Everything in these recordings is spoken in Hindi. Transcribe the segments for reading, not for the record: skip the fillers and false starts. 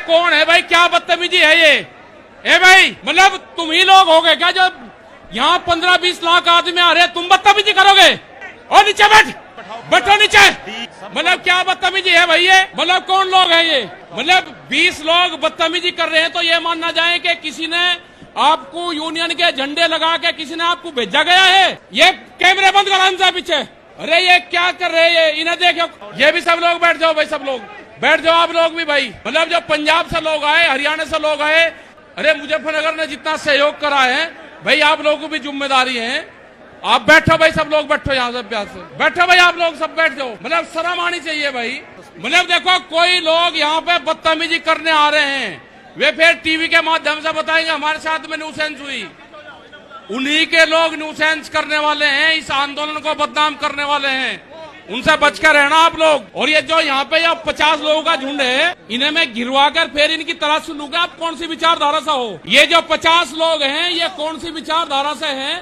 कौन है भाई? क्या बदतमीजी है ये? ए भाई, मतलब तुम ही लोग हो गए क्या जो यहाँ 15-20 लाख आदमी आ रहे हैं, तुम बदतमीजी करोगे? और नीचे बैठो नीचे। मतलब क्या बदतमीजी है भाई ये? मतलब कौन लोग हैं ये? मतलब 20 लोग बदतमीजी कर रहे हैं तो ये मानना जाए कि किसी ने आपको यूनियन के झंडे लगा के किसी ने आपको भेजा गया है? ये कैमरे बंद करो हमसे पीछे। अरे ये क्या कर रहे हैं ये? इन्हें देखो, ये भी सब लोग बैठ जाओ भाई, सब लोग बैठ जाओ, आप लोग भी भाई। मतलब जो पंजाब से लोग आए, हरियाणा से लोग आए, अरे मुजफ्फरनगर ने जितना सहयोग करा है भाई, आप लोगों की भी जिम्मेदारी है। आप बैठो भाई, सब लोग बैठो, यहाँ से प्यार से बैठो भाई, आप लोग सब बैठ जाओ। मतलब शर्म आनी चाहिए भाई। मतलब देखो, कोई लोग यहाँ पे बदतमीजी करने आ रहे हैं, वे फिर टीवी के माध्यम से बताएंगे हमारे साथ में न्यूसेंस हुई। उन्हीं के लोग न्यूसेंस करने वाले हैं, इस आंदोलन को बदनाम करने वाले हैं, उनसे बचकर रहना आप लोग। और ये जो यहाँ पे 50 लोगों का झुंड है, इन्हें मैं गिरवा कर फिर इनकी तलाश लूंगा आप कौन सी विचारधारा से हो। ये जो 50 लोग हैं, ये कौन सी विचारधारा से हैं,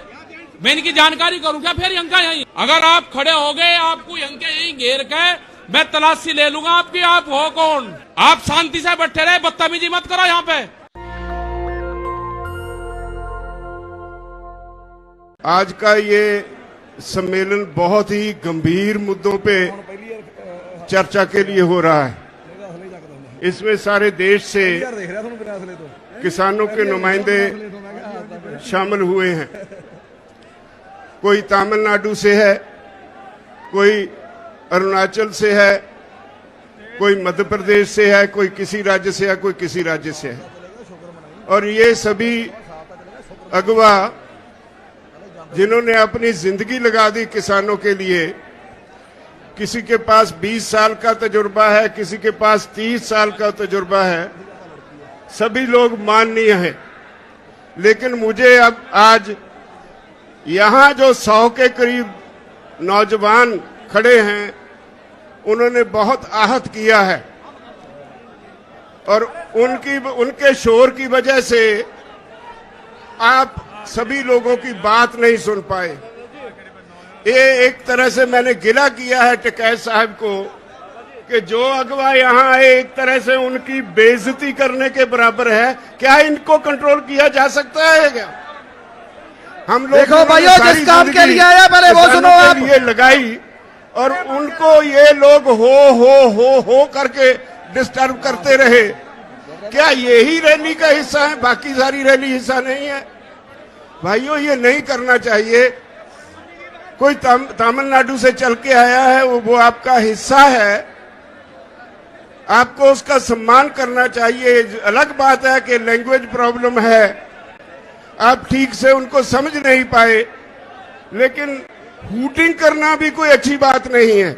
मैं इनकी जानकारी करूँ क्या? फिर यंका यहीं अगर आप खड़े हो गए, आपको यंके यहीं घेर के मैं तलाशी ले लूंगा आपकी। आप हो कौन? आप शांति से बैठे रहे, बदतमीजी मत करो यहाँ पे। आज का ये सम्मेलन बहुत ही गंभीर मुद्दों पे चर्चा के लिए हो रहा है। इसमें सारे देश से किसानों के नुमाइंदे शामिल हुए हैं। कोई तमिलनाडु से है, कोई अरुणाचल से है, कोई मध्य प्रदेश से है, कोई किसी राज्य से है, कोई किसी राज्य से है। और ये सभी अगवा जिन्होंने अपनी जिंदगी लगा दी किसानों के लिए, किसी के पास 20 साल का तजुर्बा है, किसी के पास 30 साल का तजुर्बा है, सभी लोग माननीय हैं। लेकिन मुझे अब आज यहाँ जो 100 के करीब नौजवान खड़े हैं, उन्होंने बहुत आहत किया है और उनके शोर की वजह से आप सभी लोगों की बात नहीं सुन पाए। ये एक तरह से मैंने गिला किया है टिकैत साहब को कि जो अगवा यहाँ आए, एक तरह से उनकी बेइज्जती करने के बराबर है। क्या इनको कंट्रोल किया जा सकता है क्या? हम लोग देखो भाइयों, जिस काम के लिए आया पहले वो सुनो आप। ये लगाई और उनको ये लोग हो करके डिस्टर्ब करते रहे। क्या यही रैली का हिस्सा है? बाकी सारी रैली हिस्सा नहीं है भाइयों, ये नहीं करना चाहिए। कोई तमिलनाडु से चल के आया है, वो आपका हिस्सा है, आपको उसका सम्मान करना चाहिए। अलग बात है कि लैंग्वेज प्रॉब्लम है, आप ठीक से उनको समझ नहीं पाए, लेकिन हूटिंग करना भी कोई अच्छी बात नहीं है।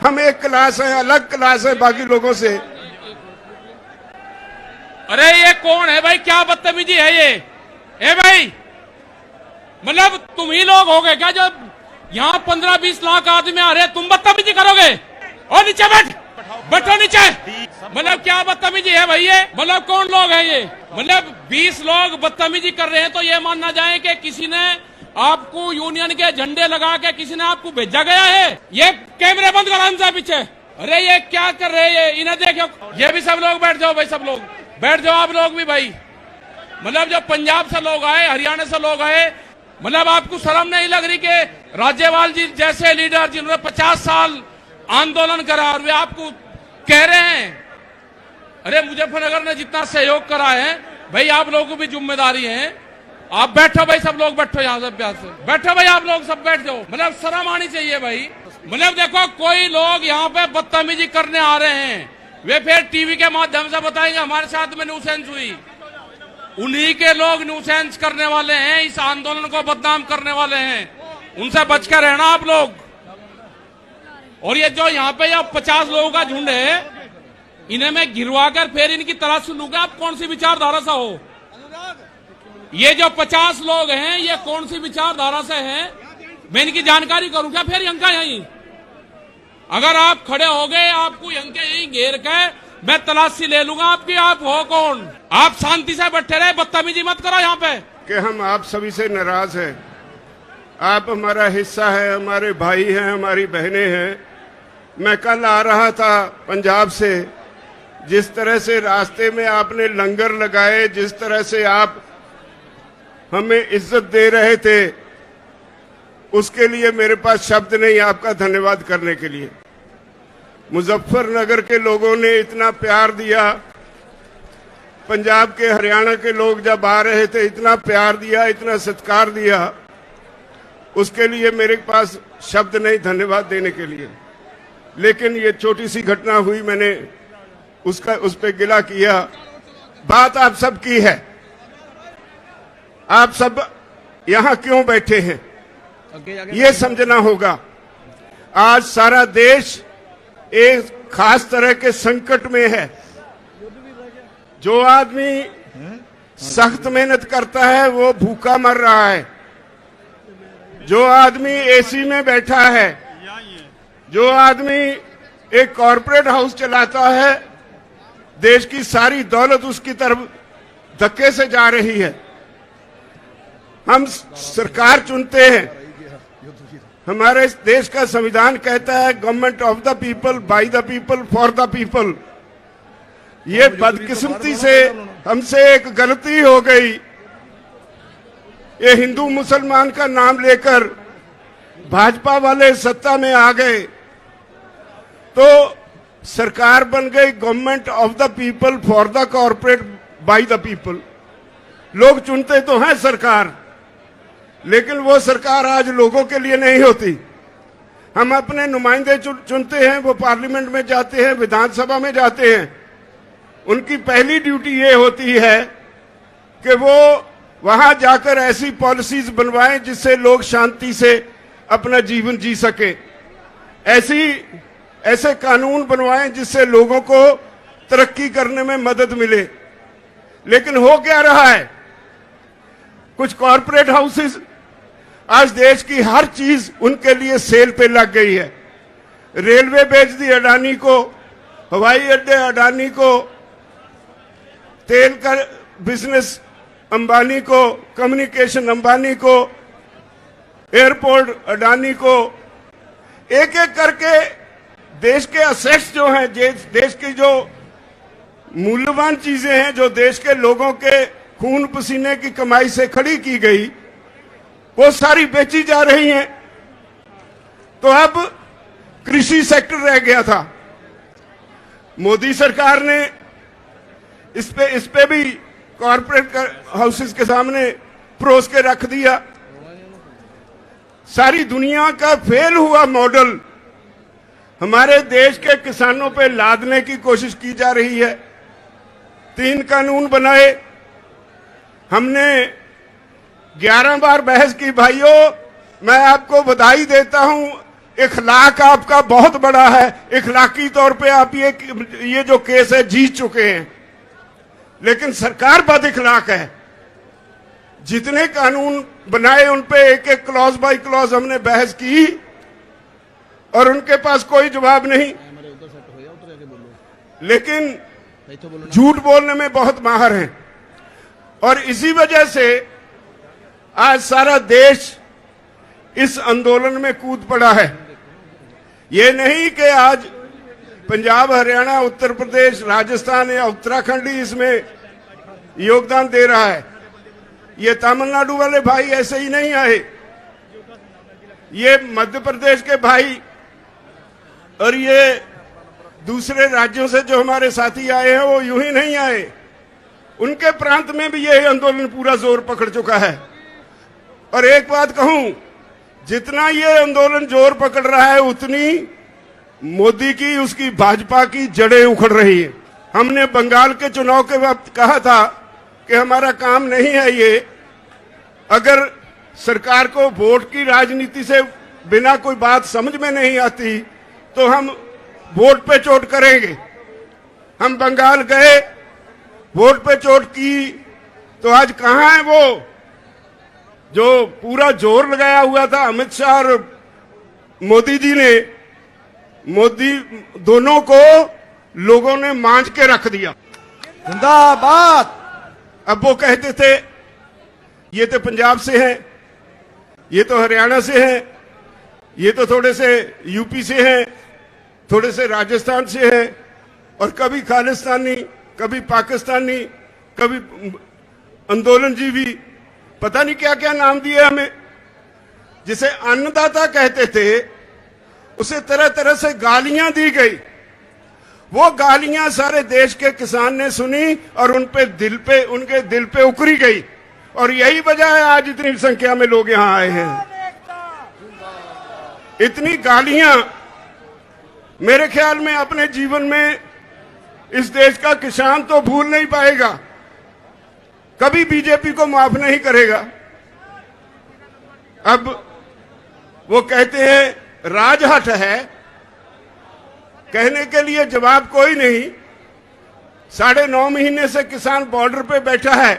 हम एक क्लास है, अलग क्लास है बाकी लोगों से। अरे ये कौन है भाई? क्या बदतमीजी है ये? ए भाई, मतलब तुम ही लोग हो गए क्या जो यहाँ 15-20 लाख आदमी आ रहे हैं, तुम बदतमीजी करोगे? और नीचे बैठो नीचे। मतलब क्या बदतमीजी है भाई ये? मतलब कौन लोग हैं ये? मतलब 20 लोग बदतमीजी कर रहे हैं तो ये मानना जाए कि किसी ने आपको यूनियन के झंडे लगा के किसी ने आपको भेजा गया है? ये कैमरे बंद करो हमसे पीछे। अरे ये क्या कर रहे हैं ये? इन्हें देखो, ये भी सब लोग बैठ जाओ भाई, सब लोग बैठ जाओ, आप लोग भी भाई। मतलब जो पंजाब से लोग आए, हरियाणा से लोग आए, मतलब आपको शर्म नहीं लग रही कि राज्यपाल जी जैसे लीडर जिन्होंने 50 साल आंदोलन करा और वे आपको कह रहे हैं? अरे मुजफ्फरनगर ने जितना सहयोग करा है भाई, आप लोगों की भी जिम्मेदारी है। आप बैठो भाई, सब लोग बैठो, यहाँ से प्यार से बैठो भाई, आप लोग सब बैठ जाओ। मतलब शर्म आनी चाहिए भाई। मतलब देखो, कोई लोग यहाँ पे बदतमीजी करने आ रहे हैं, वे फिर टीवी के माध्यम से बताएंगे हमारे साथ में न्यूसेंस हुई। उन्हीं के लोग न्यूसेंस करने वाले हैं, इस आंदोलन को बदनाम करने वाले हैं, उनसे बचकर रहना आप लोग। और ये जो यहाँ पे 50 लोगों का झुंड है, इन्हें मैं गिरवा कर फिर इनकी तलाश लूंगा आप कौन सी विचारधारा से हो। ये जो 50 लोग हैं, ये कौन सी विचारधारा से हैं, मैं इनकी जानकारी करूं क्या? फिर यंका यहीं अगर आप खड़े हो गए, आपको यंके यहीं घेर के मैं तलाशी ले लूंगा आपकी। आप हो कौन? आप शांति से बैठे रहे, बदतमीजी मत करो यहाँ पे। कि हम आप सभी से नाराज हैं। आप हमारा हिस्सा है, हमारे भाई हैं, हमारी बहनें हैं। मैं कल आ रहा था पंजाब से, जिस तरह से रास्ते में आपने लंगर लगाए, जिस तरह से आप हमें इज्जत दे रहे थे, उसके लिए मेरे पास शब्द नहीं आपका धन्यवाद करने के लिए। मुजफ्फरनगर के लोगों ने इतना प्यार दिया, पंजाब के, हरियाणा के लोग जब आ रहे थे इतना प्यार दिया, इतना सत्कार दिया, उसके लिए मेरे पास शब्द नहीं धन्यवाद देने के लिए। लेकिन ये छोटी सी घटना हुई, मैंने उस पे गिला किया। बात आप सब की है, आप सब यहां क्यों बैठे हैं ये समझना होगा। आज सारा देश एक खास तरह के संकट में है। जो आदमी सख्त मेहनत करता है वो भूखा मर रहा है, जो आदमी एसी में बैठा है, जो आदमी एक कॉरपोरेट हाउस चलाता है, देश की सारी दौलत उसकी तरफ धक्के से जा रही है। हम सरकार चुनते हैं, हमारे देश का संविधान कहता है government of the people, by the people, for the people. ये बदकिस्मती से हमसे एक गलती हो गई, ये हिंदू मुसलमान का नाम लेकर भाजपा वाले सत्ता में आ गए तो सरकार बन गई government of the people, for the corporate, by the people. लोग चुनते तो हैं सरकार, लेकिन वो सरकार आज लोगों के लिए नहीं होती। हम अपने नुमाइंदे चुनते हैं, वो पार्लियामेंट में जाते हैं, विधानसभा में जाते हैं। उनकी पहली ड्यूटी ये होती है कि वो वहां जाकर ऐसी पॉलिसीज बनवाएं जिससे लोग शांति से अपना जीवन जी सके, ऐसे कानून बनवाएं जिससे लोगों को तरक्की करने में मदद मिले। लेकिन हो क्या रहा है, कुछ कॉरपोरेट हाउसेस, आज देश की हर चीज उनके लिए सेल पे लग गई है। रेलवे बेच दी अडानी को, हवाई अड्डे अडानी को, तेल का बिजनेस अंबानी को, कम्युनिकेशन अंबानी को, एयरपोर्ट अडानी को। एक एक करके देश के असेट्स जो हैं, देश की जो मूल्यवान चीजें हैं, जो देश के लोगों के खून पसीने की कमाई से खड़ी की गई, वो सारी बेची जा रही हैं। तो अब कृषि सेक्टर रह गया था। मोदी सरकार ने इस पे भी कॉर्पोरेट हाउसेस के सामने परोस के रख दिया। सारी दुनिया का फेल हुआ मॉडल हमारे देश के किसानों पे लादने की कोशिश की जा रही है। 3 कानून बनाए, हमने 11 बार बहस की। भाइयों, मैं आपको बधाई देता हूं, इखलाक आपका बहुत बड़ा है। इखलाकी तौर पे आप ये जो केस है जीत चुके हैं, लेकिन सरकार बद इखलाक है। जितने कानून बनाए उन पे एक एक क्लॉज बाय क्लॉज हमने बहस की और उनके पास कोई जवाब नहीं, लेकिन झूठ बोलने में बहुत माहिर हैं। और इसी वजह से आज सारा देश इस आंदोलन में कूद पड़ा है। ये नहीं कि आज पंजाब, हरियाणा, उत्तर प्रदेश, राजस्थान या उत्तराखंड ही इसमें योगदान दे रहा है। ये तमिलनाडु वाले भाई ऐसे ही नहीं आए, ये मध्य प्रदेश के भाई और ये दूसरे राज्यों से जो हमारे साथी आए हैं वो यूं ही नहीं आए। उनके प्रांत में भी यह आंदोलन पूरा जोर पकड़ चुका है। और एक बात कहूं, जितना ये आंदोलन जोर पकड़ रहा है उतनी मोदी की, उसकी भाजपा की जड़ें उखड़ रही है। हमने बंगाल के चुनाव के वक्त कहा था कि हमारा काम नहीं है ये, अगर सरकार को वोट की राजनीति से बिना कोई बात समझ में नहीं आती तो हम वोट पे चोट करेंगे। हम बंगाल गए, वोट पे चोट की, तो आज कहां है वो जो पूरा जोर लगाया हुआ था अमित शाह और मोदी जी ने? मोदी दोनों को लोगों ने मांझ के रख दिया। जिंदाबाद। अब वो कहते थे ये तो पंजाब से हैं, ये तो हरियाणा से हैं, ये तो थोड़े से यूपी से हैं, थोड़े से राजस्थान से हैं, और कभी खालिस्तानी, कभी पाकिस्तानी, कभी आंदोलनजीवी, पता नहीं क्या क्या नाम दिए हमें। जिसे अन्नदाता कहते थे उसे तरह तरह से गालियां दी गई। वो गालियां सारे देश के किसान ने सुनी और उनके दिल पे उकरी गई, और यही वजह है आज इतनी संख्या में लोग यहां आए हैं। इतनी गालियां मेरे ख्याल में अपने जीवन में इस देश का किसान तो भूल नहीं पाएगा, कभी बीजेपी को माफ नहीं करेगा। अब वो कहते हैं राजहट है, कहने के लिए जवाब कोई नहीं। 9.5 महीने से किसान बॉर्डर पे बैठा है।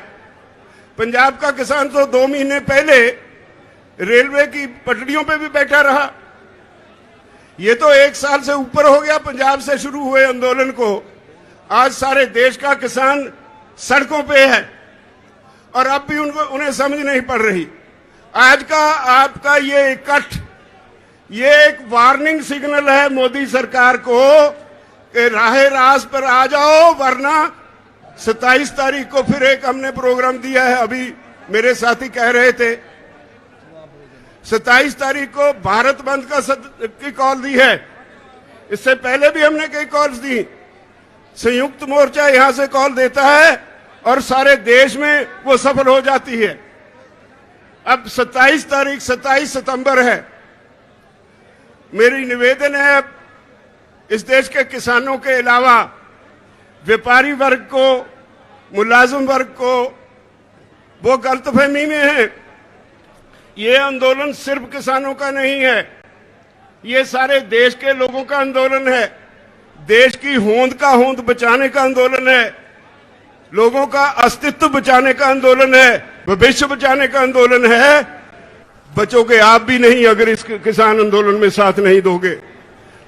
पंजाब का किसान तो 2 महीने पहले रेलवे की पटरियों पे भी बैठा रहा। ये तो 1 साल से ऊपर हो गया पंजाब से शुरू हुए आंदोलन को। आज सारे देश का किसान सड़कों पे है और अब भी उन्हें समझ नहीं पड़ रही। आज का आपका ये इकट्ठ, ये एक वार्निंग सिग्नल है मोदी सरकार को कि राहे रास पर आ जाओ, वरना 27 तारीख को फिर एक हमने प्रोग्राम दिया है। अभी मेरे साथी कह रहे थे 27 तारीख को भारत बंद की कॉल दी है। इससे पहले भी हमने कई कॉल्स दी। संयुक्त मोर्चा यहां से कॉल देता है और सारे देश में वो सफल हो जाती है। अब 27 सितंबर है। मेरी निवेदन है इस देश के किसानों के अलावा व्यापारी वर्ग को, मुलाजिम वर्ग को, वो गलतफहमी में है। ये आंदोलन सिर्फ किसानों का नहीं है, ये सारे देश के लोगों का आंदोलन है। देश की होंद का होंद बचाने का आंदोलन है, लोगों का अस्तित्व बचाने का आंदोलन है, भविष्य बचाने का आंदोलन है। बचोगे आप भी नहीं अगर इस किसान आंदोलन में साथ नहीं दोगे।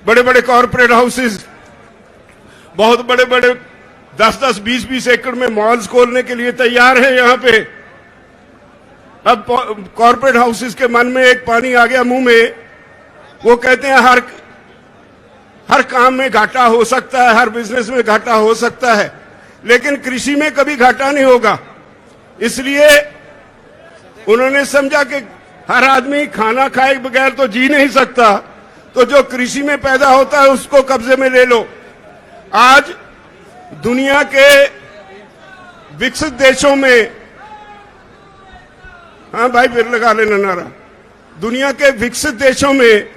बड़े बड़े कॉरपोरेट हाउसेस, बहुत बड़े बड़े 10-10, 20-20 एकड़ में मॉल्स खोलने के लिए तैयार हैं यहां पे। अब कॉरपोरेट हाउसेस के मन में एक पानी आ गया मुंह में। वो कहते हैं हर काम में घाटा हो सकता है, हर बिजनेस में घाटा हो सकता है, लेकिन कृषि में कभी घाटा नहीं होगा। इसलिए उन्होंने समझा कि हर आदमी खाना खाए बगैर तो जी नहीं सकता, तो जो कृषि में पैदा होता है उसको कब्जे में ले लो। आज दुनिया के विकसित देशों में, हाँ भाई फिर लगा लेना नारा, दुनिया के विकसित देशों में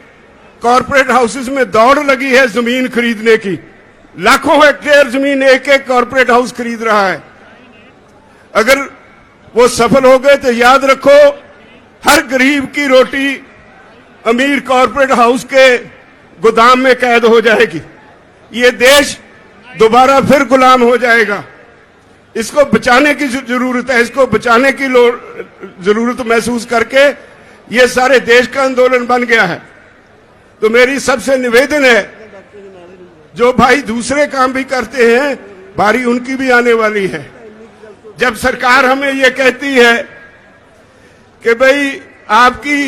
कॉरपोरेट हाउसेस में दौड़ लगी है जमीन खरीदने की। लाखों हेक्टेयर जमीन एक एक कॉरपोरेट हाउस खरीद रहा है। अगर वो सफल हो गए तो याद रखो, हर गरीब की रोटी अमीर कॉरपोरेट हाउस के गोदाम में कैद हो जाएगी। ये देश दोबारा फिर गुलाम हो जाएगा। इसको बचाने की जरूरत है, इसको बचाने की जरूरत महसूस करके ये सारे देश का आंदोलन बन गया है। तो मेरी सबसे निवेदन है, जो भाई दूसरे काम भी करते हैं, बारी उनकी भी आने वाली है। जब सरकार हमें ये कहती है कि भाई आपकी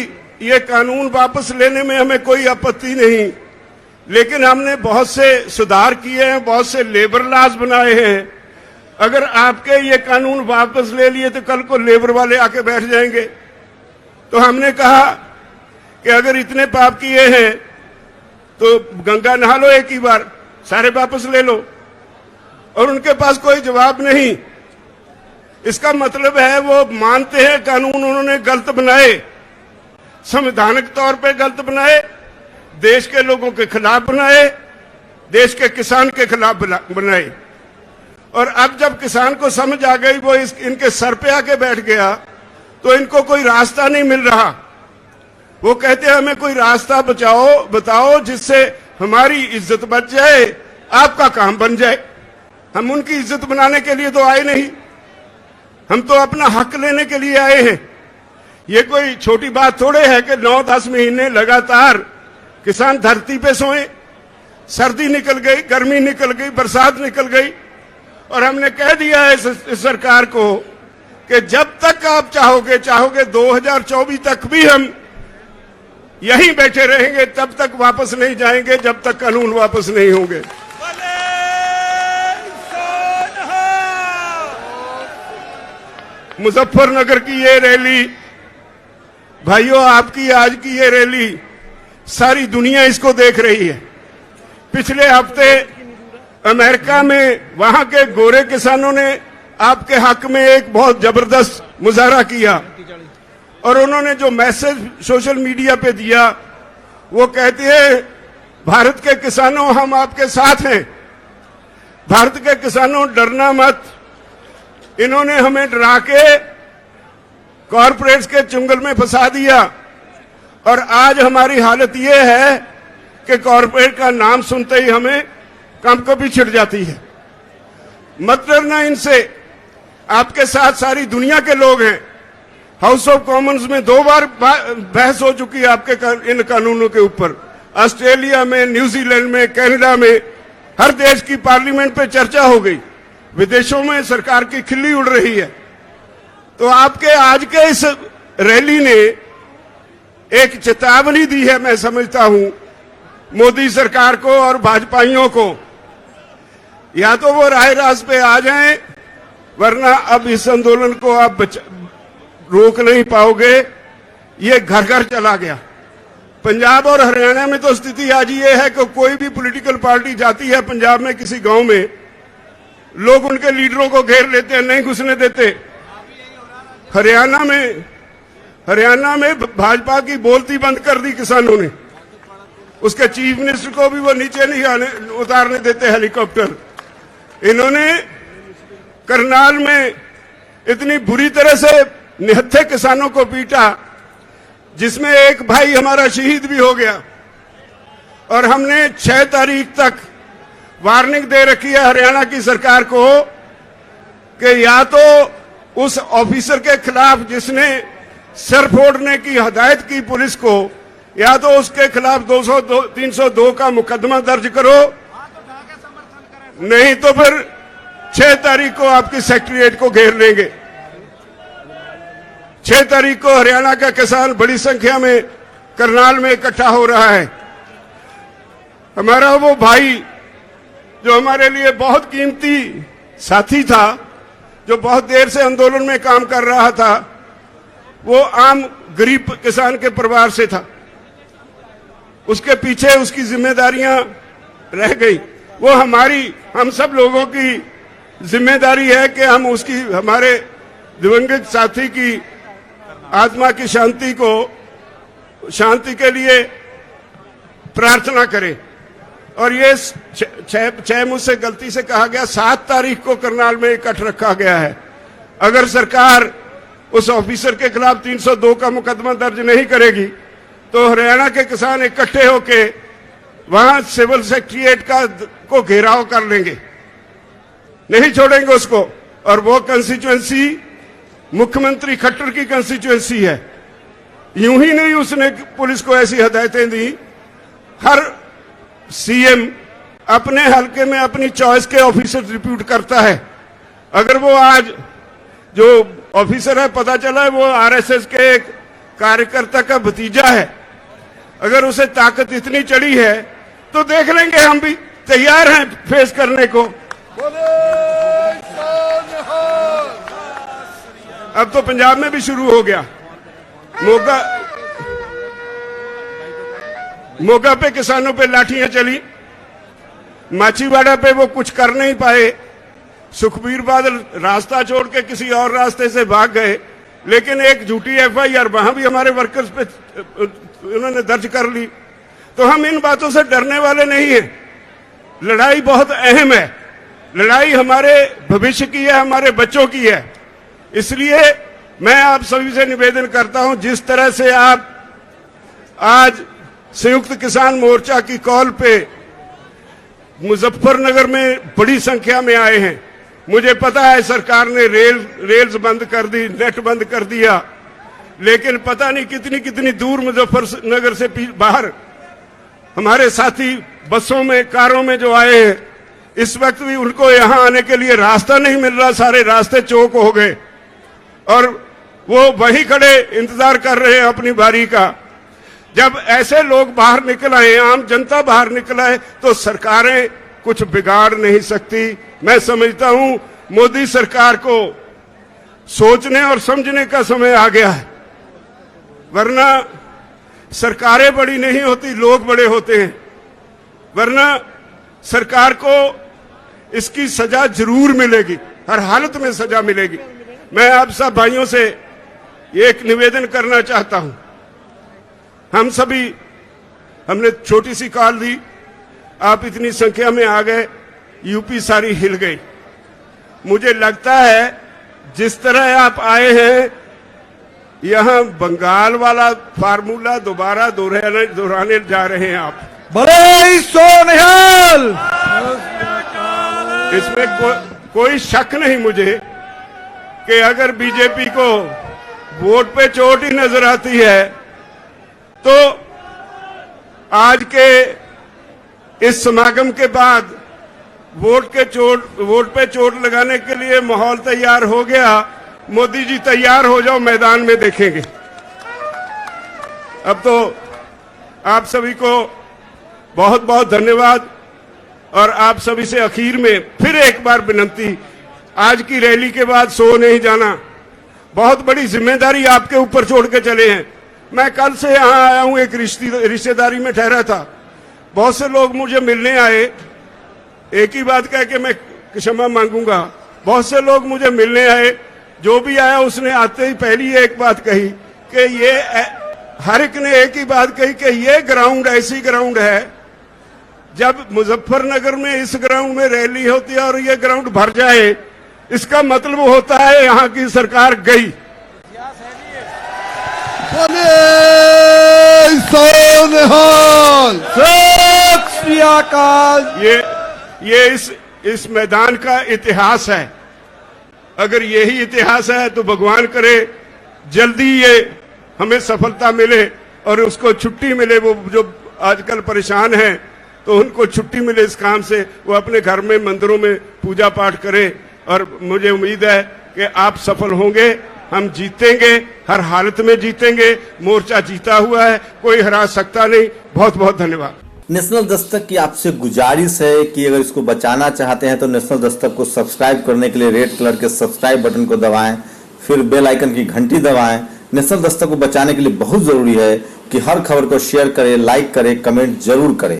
ये कानून वापस लेने में हमें कोई आपत्ति नहीं, लेकिन हमने बहुत से सुधार किए हैं, बहुत से लेबर लॉज बनाए हैं। अगर आपके ये कानून वापस ले लिए तो कल को लेबर वाले आके बैठ जाएंगे। तो हमने कहा कि अगर इतने पाप किए हैं तो गंगा नहा लो एक ही बार, सारे वापस ले लो। और उनके पास कोई जवाब नहीं। इसका मतलब है वो मानते हैं कानून उन्होंने गलत बनाए, संवैधानिक तौर पे गलत बनाए, देश के लोगों के खिलाफ बनाए, देश के किसान के खिलाफ बनाए। और अब जब किसान को समझ आ गई, वो इनके सर पे आके बैठ गया, तो इनको कोई रास्ता नहीं मिल रहा। वो कहते हैं हमें कोई रास्ता बताओ जिससे हमारी इज्जत बच जाए, आपका काम बन जाए। हम उनकी इज्जत बनाने के लिए तो आए नहीं, हम तो अपना हक लेने के लिए आए हैं। ये कोई छोटी बात थोड़े है कि 9-10 महीने लगातार किसान धरती पे सोए। सर्दी निकल गई, गर्मी निकल गई, बरसात निकल गई, और हमने कह दिया है इस सरकार को कि जब तक आप चाहोगे 2024 तक भी हम यहीं बैठे रहेंगे, तब तक वापस नहीं जाएंगे, जब तक कानून वापस नहीं होंगे। मुजफ्फरनगर की ये रैली, भाइयों आपकी आज की ये रैली सारी दुनिया इसको देख रही है। पिछले हफ्ते अमेरिका में वहां के गोरे किसानों ने आपके हक में एक बहुत जबरदस्त मुजाहरा किया और उन्होंने जो मैसेज सोशल मीडिया पे दिया वो कहते हैं, भारत के किसानों हम आपके साथ हैं, भारत के किसानों डरना मत। इन्होंने हमें डरा के कॉरपोरेट्स के चुंगल में फंसा दिया और आज हमारी हालत ये है कि कॉरपोरेट का नाम सुनते ही हमें कंपकपी छिड़ जाती है। मत डरना इनसे, आपके साथ सारी दुनिया के लोग हैं। हाउस ऑफ कॉमन्स में 2 बार बहस हो चुकी है आपके इन कानूनों के ऊपर। ऑस्ट्रेलिया में, न्यूजीलैंड में, कनाडा में, हर देश की पार्लियामेंट पे चर्चा हो गई। विदेशों में सरकार की खिल्ली उड़ रही है। तो आपके आज के इस रैली ने एक चेतावनी दी है, मैं समझता हूं, मोदी सरकार को और भाजपाइयों को। या तो वो राह रास्त पे आ जाएं, वरना अब इस आंदोलन को आप रोक नहीं पाओगे। ये घर घर चला गया। पंजाब और हरियाणा में तो स्थिति आज ये है कि कोई भी पॉलिटिकल पार्टी जाती है पंजाब में किसी गांव में, लोग उनके लीडरों को घेर लेते हैं, नहीं घुसने देते। हरियाणा में भाजपा की बोलती बंद कर दी किसानों ने। उसके चीफ मिनिस्टर को भी वो नीचे नहीं उतारने देते हेलीकॉप्टर। इन्होंने करनाल में इतनी बुरी तरह से निहत्थे किसानों को पीटा, जिसमें एक भाई हमारा शहीद भी हो गया। और हमने 6 तारीख तक वार्निंग दे रखी है हरियाणा की सरकार को कि या तो उस ऑफिसर के खिलाफ जिसने सर फोड़ने की हदायत की पुलिस को, या तो उसके खिलाफ 302 का मुकदमा दर्ज करो, नहीं तो फिर 6 तारीख को आपकी सेक्रेटरीट को घेर लेंगे। 6 तारीख को हरियाणा का किसान बड़ी संख्या में करनाल में इकट्ठा हो रहा है। हमारा वो भाई जो हमारे लिए बहुत कीमती साथी था, जो बहुत देर से आंदोलन में काम कर रहा था, वो आम गरीब किसान के परिवार से था। उसके पीछे उसकी जिम्मेदारियां रह गई। वो हम सब लोगों की जिम्मेदारी है कि हम उसकी, हमारे दिवंगत साथी की आत्मा की शांति के लिए प्रार्थना करें। और ये 6 मुझसे गलती से कहा गया, 7 तारीख को करनाल में इकट्ठ रखा गया है। अगर सरकार उस ऑफिसर के खिलाफ 302 का मुकदमा दर्ज नहीं करेगी तो हरियाणा के किसान इकट्ठे होके वहां सिविल सेक्रेटरीट को घेराव कर लेंगे, नहीं छोड़ेंगे उसको। और वो कंस्टिट्यूएंसी मुख्यमंत्री खट्टर की कंस्टिट्यूएंसी है। यूं ही नहीं उसने पुलिस को ऐसी हदायतें दी। हर सीएम अपने हलके में अपनी चॉइस के ऑफिसर रिप्यूट करता है। अगर वो आज जो ऑफिसर है, पता चला है वो आरएसएस के एक कार्यकर्ता का भतीजा है, अगर उसे ताकत इतनी चढ़ी है तो देख लेंगे, हम भी तैयार हैं फेस करने को। अब तो पंजाब में भी शुरू हो गया। मोगा पे किसानों पे लाठियां चली, माछीवाड़ा पे वो कुछ कर नहीं पाए। सुखबीर बादल रास्ता छोड़ के किसी और रास्ते से भाग गए, लेकिन एक झूठी एफआईआर वहां भी हमारे वर्कर्स पे उन्होंने दर्ज कर ली। तो हम इन बातों से डरने वाले नहीं हैं। लड़ाई बहुत अहम है, लड़ाई हमारे भविष्य की है, हमारे बच्चों की है। इसलिए मैं आप सभी से निवेदन करता हूं, जिस तरह से आप आज संयुक्त किसान मोर्चा की कॉल पे मुजफ्फरनगर में बड़ी संख्या में आए हैं। मुझे पता है सरकार ने रेल्स बंद कर दी, नेट बंद कर दिया, लेकिन पता नहीं कितनी कितनी दूर मुजफ्फरनगर से बाहर हमारे साथी बसों में, कारों में जो आए हैं, इस वक्त भी उनको यहां आने के लिए रास्ता नहीं मिल रहा। सारे रास्ते चौक हो गए और वो वहीं खड़े इंतजार कर रहे हैं अपनी बारी का। जब ऐसे लोग बाहर निकल आए, आम जनता बाहर निकल आए, तो सरकारें कुछ बिगाड़ नहीं सकती। मैं समझता हूं मोदी सरकार को सोचने और समझने का समय आ गया है। वरना सरकारें बड़ी नहीं होती, लोग बड़े होते हैं। वरना सरकार को इसकी सजा जरूर मिलेगी, हर हालत में सजा मिलेगी। मैं आप सब भाइयों से एक निवेदन करना चाहता हूं। हम सभी, हमने छोटी सी कॉल दी, आप इतनी संख्या में आ गए, यूपी सारी हिल गई। मुझे लगता है जिस तरह आप आए हैं, यहां बंगाल वाला फार्मूला दोबारा दोहराने जा रहे हैं आप। बड़े सोनिहाल। इसमें कोई शक नहीं मुझे कि अगर बीजेपी को वोट पे चोट ही नजर आती है तो आज के इस समागम के बाद वोट पे चोट लगाने के लिए माहौल तैयार हो गया। मोदी जी तैयार हो जाओ, मैदान में देखेंगे। अब तो आप सभी को बहुत बहुत धन्यवाद और आप सभी से आखिर में फिर एक बार विनती, आज की रैली के बाद सो नहीं जाना। बहुत बड़ी जिम्मेदारी आपके ऊपर छोड़ के चले हैं। मैं कल से यहां आया हूं, एक रिश्तेदारी में ठहरा था। बहुत से लोग मुझे मिलने आए, एक ही बात कह के मैं क्षमा मांगूंगा। बहुत से लोग मुझे मिलने आए, जो भी आया उसने आते ही पहली एक बात कही कि ये, हर एक ने एक ही बात कही कि ये ग्राउंड ऐसी ग्राउंड है, जब मुजफ्फरनगर में इस ग्राउंड में रैली होती है और ये ग्राउंड भर जाए, इसका मतलब होता है यहां की सरकार गई। बोले सोनिहाल। सत श्री अकाल। ये इस मैदान का इतिहास है। अगर यही इतिहास है तो भगवान करे जल्दी ये हमें सफलता मिले और उसको छुट्टी मिले। वो जो आजकल परेशान हैं तो उनको छुट्टी मिले इस काम से, वो अपने घर में मंदिरों में पूजा पाठ करें। और मुझे उम्मीद है कि आप सफल होंगे, हम जीतेंगे, हर हालत में जीतेंगे। मोर्चा जीता हुआ है, कोई हरा सकता नहीं। बहुत बहुत धन्यवाद। नेशनल दस्तक की आपसे गुजारिश है कि अगर इसको बचाना चाहते हैं तो नेशनल दस्तक को सब्सक्राइब करने के लिए रेड कलर के सब्सक्राइब बटन को दबाएं, फिर बेल आइकन की घंटी दबाएं। नेशनल दस्तक को बचाने के लिए बहुत जरूरी है कि हर खबर को शेयर करें, लाइक करें, कमेंट जरूर करें।